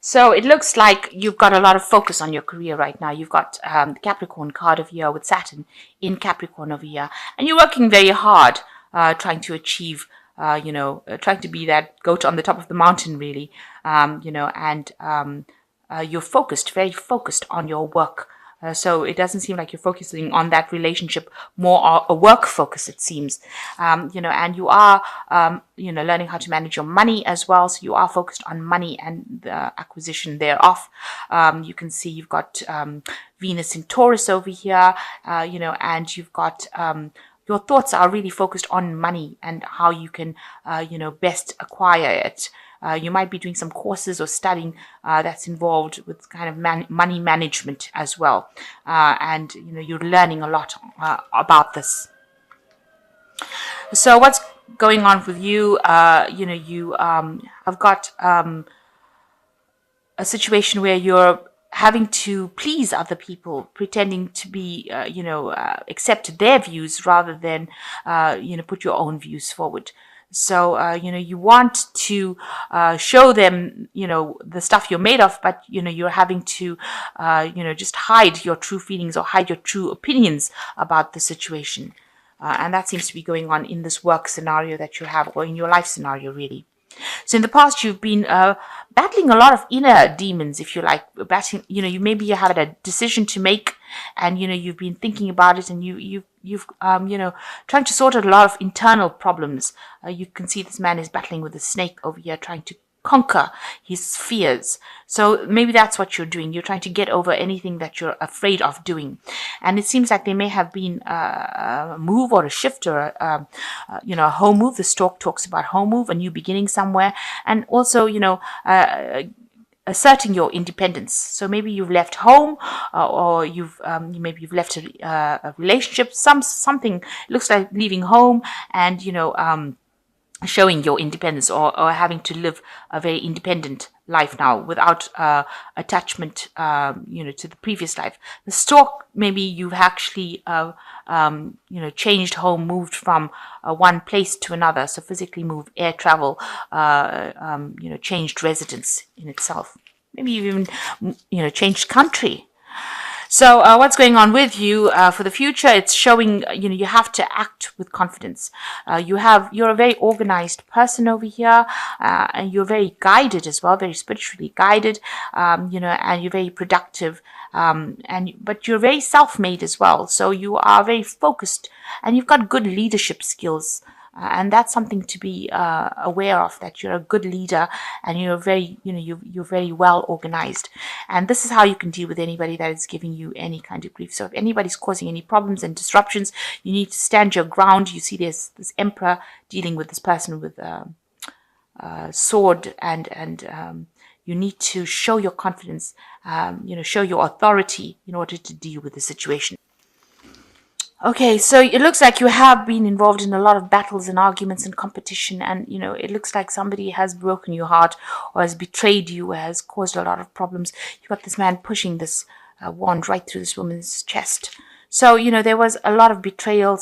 So it looks like you've got a lot of focus on your career right now. You've got the Capricorn card over here with Saturn in Capricorn over here. And you're working very hard trying to achieve, trying to be that goat on the top of the mountain, really. You're focused, very focused on your work. So it doesn't seem like you're focusing on that relationship, more a work focus, it seems. And you are, learning how to manage your money as well. So you are focused on money and the acquisition thereof. You can see you've got Venus in Taurus over here, and you've got your thoughts are really focused on money and how you can, best acquire it. You might be doing some courses or studying that's involved with kind of money management as well. And you're learning a lot about this. So what's going on with you? You have got a situation where you're having to please other people, pretending to be, accept their views rather than, put your own views forward. So, you want to show them, the stuff you're made of, but, you're having to, just hide your true feelings or hide your true opinions about the situation. And that seems to be going on in this work scenario that you have, or in your life scenario, really. So in the past, you've been battling a lot of inner demons, if you like. Battling, maybe you have a decision to make, and you've been thinking about it, and you've trying to sort out a lot of internal problems. You can see this man is battling with a snake over here, trying to conquer his fears. So maybe that's what you're doing. You're trying to get over anything that you're afraid of doing. And it seems like there may have been a move or a shift or a home move. The stork talks about home move, a new beginning somewhere, and also asserting your independence. So maybe you've left home, or you've left a relationship. Something. It looks like leaving home and showing your independence, or having to live a very independent life now without attachment, to the previous life. The stork, maybe you've actually, changed home, moved from one place to another. So physically move, air travel, changed residence in itself. Maybe you've even, changed country. So what's going on with you for the future? It's showing, you have to act with confidence. You're a very organized person over here, and you're very guided as well, very spiritually guided, and you're very productive, but you're very self-made as well. So you are very focused, and you've got good leadership skills. And that's something to be aware of, that you're a good leader and you're very, you're very well organized. And this is how you can deal with anybody that is giving you any kind of grief. So if anybody's causing any problems and disruptions, you need to stand your ground. You see there's this emperor dealing with this person with a sword, and you need to show your confidence, show your authority in order to deal with the situation. Okay, so it looks like you have been involved in a lot of battles and arguments and competition, and it looks like somebody has broken your heart or has betrayed you or has caused a lot of problems. You got this man pushing this wand right through this woman's chest. So there was a lot of betrayal,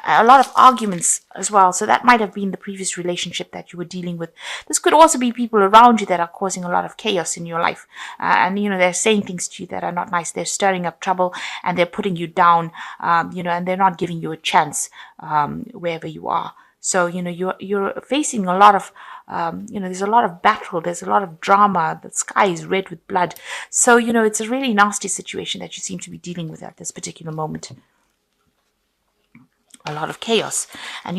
a lot of arguments as well. So that might have been the previous relationship that you were dealing with. This could also be people around you that are causing a lot of chaos in your life. And they're saying things to you that are not nice. They're stirring up trouble and they're putting you down, and they're not giving you a chance wherever you are. So, you're facing a lot of, there's a lot of battle. There's a lot of drama. The sky is red with blood. So, it's a really nasty situation that you seem to be dealing with at this particular moment. A lot of chaos, and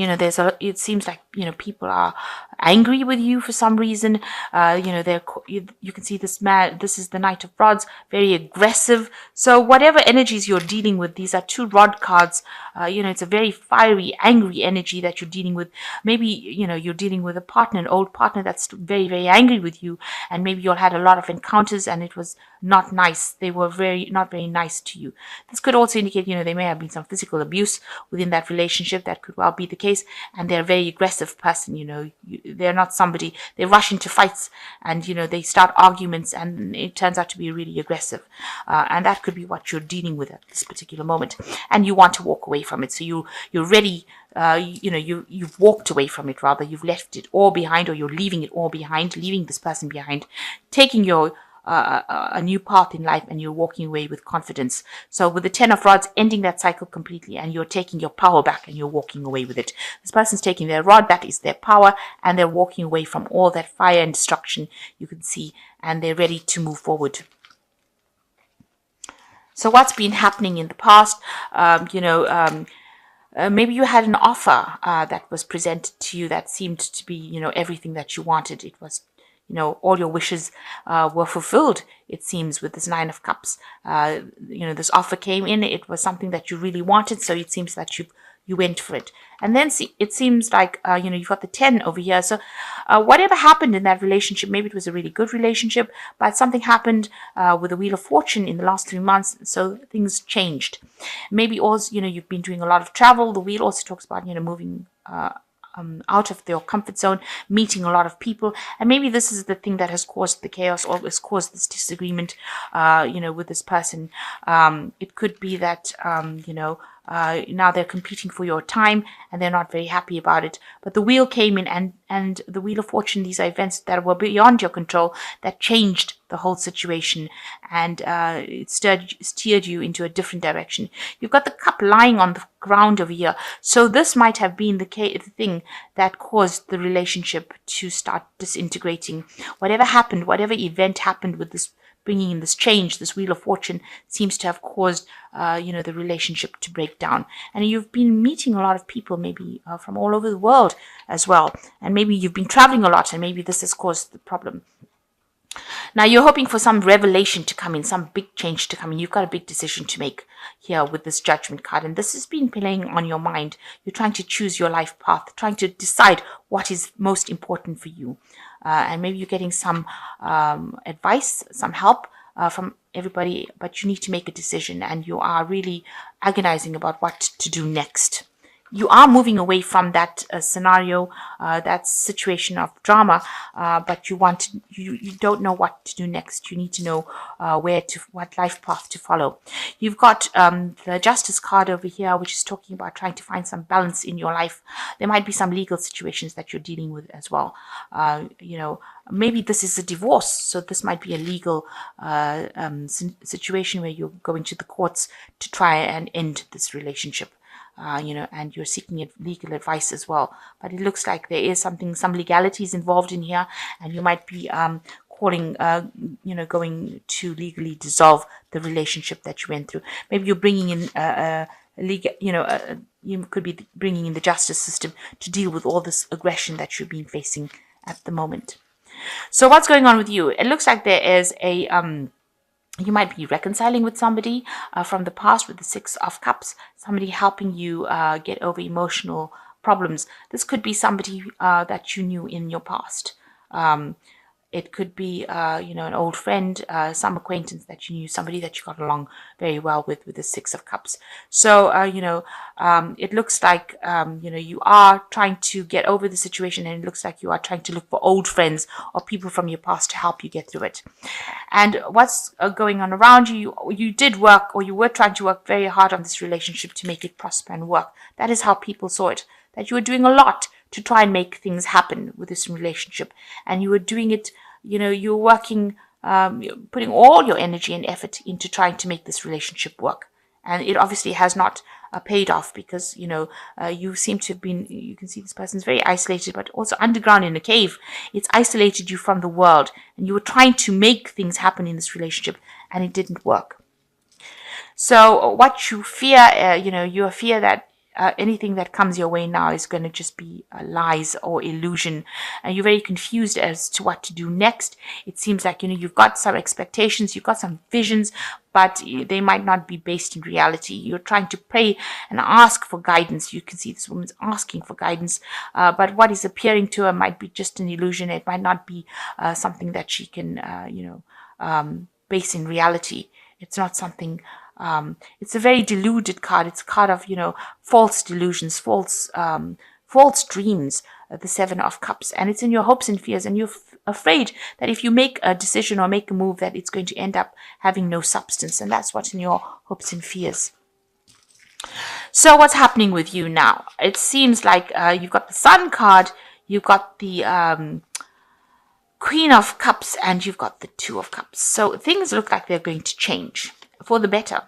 it seems like people are angry with you for some reason. You can see this man. This is the Knight of Rods, very aggressive. So whatever energies you're dealing with, these are two rod cards. It's a very fiery, angry energy that you're dealing with. Maybe you're dealing with a partner, an old partner that's very, very angry with you, and maybe you all had a lot of encounters and it was not nice. They were not very nice to you. This could also indicate there may have been some physical abuse within that relationship. That could well be the case, and they're a very aggressive person. They're not somebody, they rush into fights and they start arguments, and it turns out to be really aggressive, and that could be what you're dealing with at this particular moment, and you want to walk away from it. So you're ready. You've walked away from it, rather. You've left it all behind, or you're leaving it all behind, leaving this person behind, taking your a new path in life, and you're walking away with confidence. So with the 10 of rods, ending that cycle completely, and you're taking your power back and you're walking away with it. This person's taking their rod back, is their power, and they're walking away from all that fire and destruction you can see, and they're ready to move forward. So what's been happening in the past? Maybe you had an offer that was presented to you that seemed to be, everything that you wanted. It was, all your wishes were fulfilled, it seems, with this 9 of Cups. This offer came in. It was something that you really wanted, so it seems that you went for it. And then it seems like, you've got the 10 over here. So whatever happened in that relationship, maybe it was a really good relationship, but something happened with the Wheel of Fortune in the last 3 months, so things changed. Maybe also, you've been doing a lot of travel. The wheel also talks about, moving out of your comfort zone, meeting a lot of people, and maybe this is the thing that has caused the chaos, or has caused this disagreement, with this person. It could be that, now they're competing for your time, and they're not very happy about it. But the wheel came in, and the Wheel of Fortune, these are events that were beyond your control, that changed the whole situation, and it steered you into a different direction. You've got the cup lying on the ground over here. So this might have been the thing that caused the relationship to start disintegrating. Whatever happened, whatever event happened with this, bringing in this change, this Wheel of Fortune seems to have caused, the relationship to break down. And you've been meeting a lot of people, maybe from all over the world as well. And maybe you've been traveling a lot, and maybe this has caused the problem. Now you're hoping for some revelation to come in, some big change to come in. You've got a big decision to make here with this Judgment card, and this has been playing on your mind. You're trying to choose your life path, trying to decide what is most important for you. And maybe you're getting some advice, some help from everybody, but you need to make a decision, and you are really agonizing about what to do next. You are moving away from that scenario, that situation of drama, but you don't know what to do next. You need to know what life path to follow. You've got the Justice card over here, which is talking about trying to find some balance in your life. There might be some legal situations that you're dealing with as well. Maybe this is a divorce, so this might be a legal situation where you're going to the courts to try and end this relationship. And you're seeking legal advice as well. But it looks like there is some legalities involved in here, and you might be going to legally dissolve the relationship that you went through. Maybe you're bringing in you could be bringing in the justice system to deal with all this aggression that you've been facing at the moment. So what's going on with you? It looks like there is you might be reconciling with somebody from the past with the 6 of Cups, somebody helping you get over emotional problems. This could be somebody that you knew in your past. It could be, an old friend, some acquaintance that you knew, somebody that you got along very well with the 6 of Cups. So, it looks like, you are trying to get over the situation, and it looks like you are trying to look for old friends or people from your past to help you get through it. And what's going on around you, you did work, or you were trying to work very hard on this relationship to make it prosper and work. That is how people saw it, that you were doing a lot to try and make things happen with this relationship. And you were doing it, you're working, putting all your energy and effort into trying to make this relationship work. And it obviously has not paid off, because, you seem to have been, you can see this person's very isolated, but also underground in a cave. It's isolated you from the world, and you were trying to make things happen in this relationship, and it didn't work. So what you fear, you fear that anything that comes your way now is going to just be lies or illusion, and you're very confused as to what to do next. It seems like you've got some expectations, you've got some visions, but they might not be based in reality. You're trying to pray and ask for guidance. You can see this woman's asking for guidance, but what is appearing to her might be just an illusion. It might not be something that she can base in reality. It's not something. It's a very deluded card. It's a card of, false delusions, false dreams, the 7 of Cups. And it's in your hopes and fears, and you're afraid that if you make a decision or make a move, that it's going to end up having no substance. And that's what's in your hopes and fears. So what's happening with you now? It seems like you've got the Sun card, you've got the Queen of Cups, and you've got the Two of Cups. So things look like they're going to change for the better.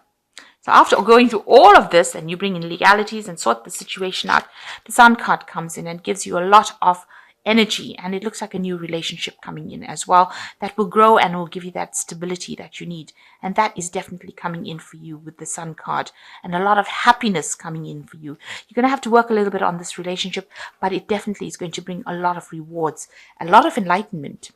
So after going through all of this, and you bring in legalities and sort the situation out, the Sun card comes in and gives you a lot of energy, and it looks like a new relationship coming in as well that will grow and will give you that stability that you need. And that is definitely coming in for you with the Sun card, and a lot of happiness coming in for you. You're going to have to work a little bit on this relationship, but it definitely is going to bring a lot of rewards, a lot of enlightenment.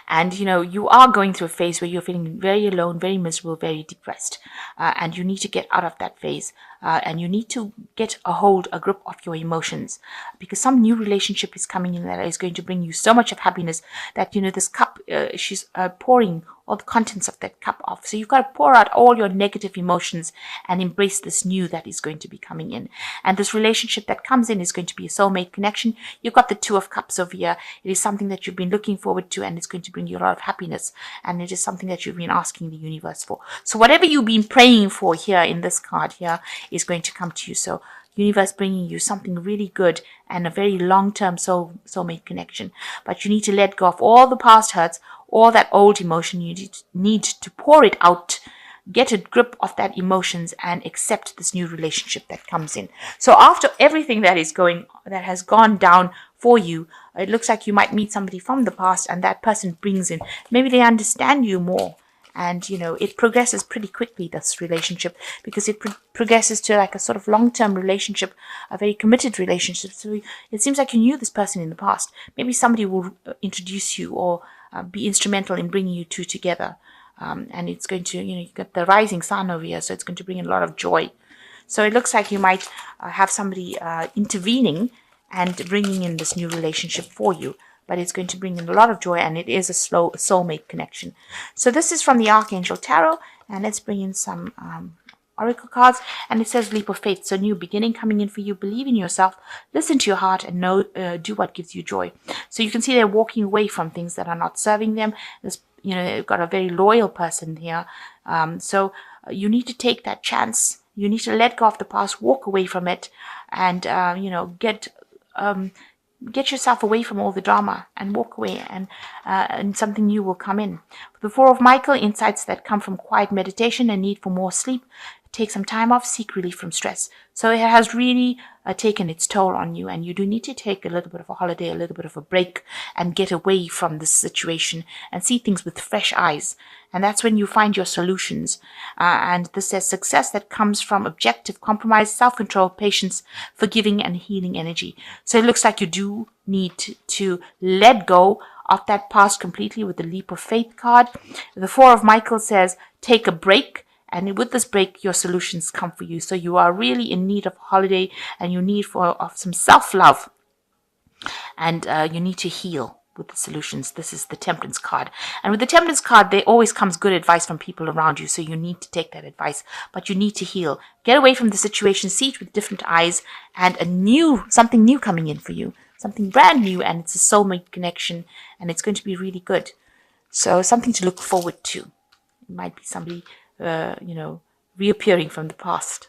And you are going through a phase where you're feeling very alone, very miserable, very depressed, and you need to get out of that phase, and you need to get a grip of your emotions, because some new relationship is coming in that is going to bring you so much of happiness that this cup, she's pouring all the contents of that cup off. So you've got to pour out all your negative emotions and embrace this new that is going to be coming in. And this relationship that comes in is going to be a soulmate connection. You've got the Two of Cups over here. It is something that you've been looking forward to, and it's going to bring you a lot of happiness. And it is something that you've been asking the universe for. So whatever you've been praying for here in this card here is going to come to you. So universe bringing you something really good and a very long-term soulmate connection. But you need to let go of all the past hurts, all that old emotion. You need to pour it out, get a grip of that emotions, and accept this new relationship that comes in. So after everything that has gone down for you, it looks like you might meet somebody from the past, and that person brings in, maybe they understand you more. And, it progresses pretty quickly, this relationship, because it progresses to like a sort of long-term relationship, a very committed relationship. So it seems like you knew this person in the past. Maybe somebody will introduce you or be instrumental in bringing you two together. And it's going to, you've got the rising sun over here, so it's going to bring in a lot of joy. So it looks like you might have somebody intervening and bringing in this new relationship for you. But it's going to bring in a lot of joy, and it is a soulmate connection. So this is from the Archangel Tarot, and let's bring in some oracle cards. And it says leap of faith. So new beginning coming in for you. Believe in yourself, listen to your heart, and do what gives you joy. So you can see they're walking away from things that are not serving them. They've got a very loyal person here. So you need to take that chance. You need to let go of the past, walk away from it, and get yourself away from all the drama and walk away, and something new will come in. The Four of Michael, insights that come from quiet meditation and need for more sleep. Take some time off, seek relief from stress. So it has really taken its toll on you, and you do need to take a little bit of a holiday, a little bit of a break, and get away from this situation and see things with fresh eyes. And that's when you find your solutions. And this says success that comes from objective compromise, self-control, patience, forgiving, and healing energy. So it looks like you do need to let go of that past completely with the leap of faith card. The Four of Michael says take a break. And with this break, your solutions come for you. So you are really in need of a holiday, and you need of some self-love. And you need to heal with the solutions. This is the Temperance card. And with the Temperance card, there always comes good advice from people around you. So you need to take that advice. But you need to heal. Get away from the situation, see it with different eyes, and something new coming in for you. Something brand new, and it's a soulmate connection, and it's going to be really good. So something to look forward to. It might be somebody reappearing from the past.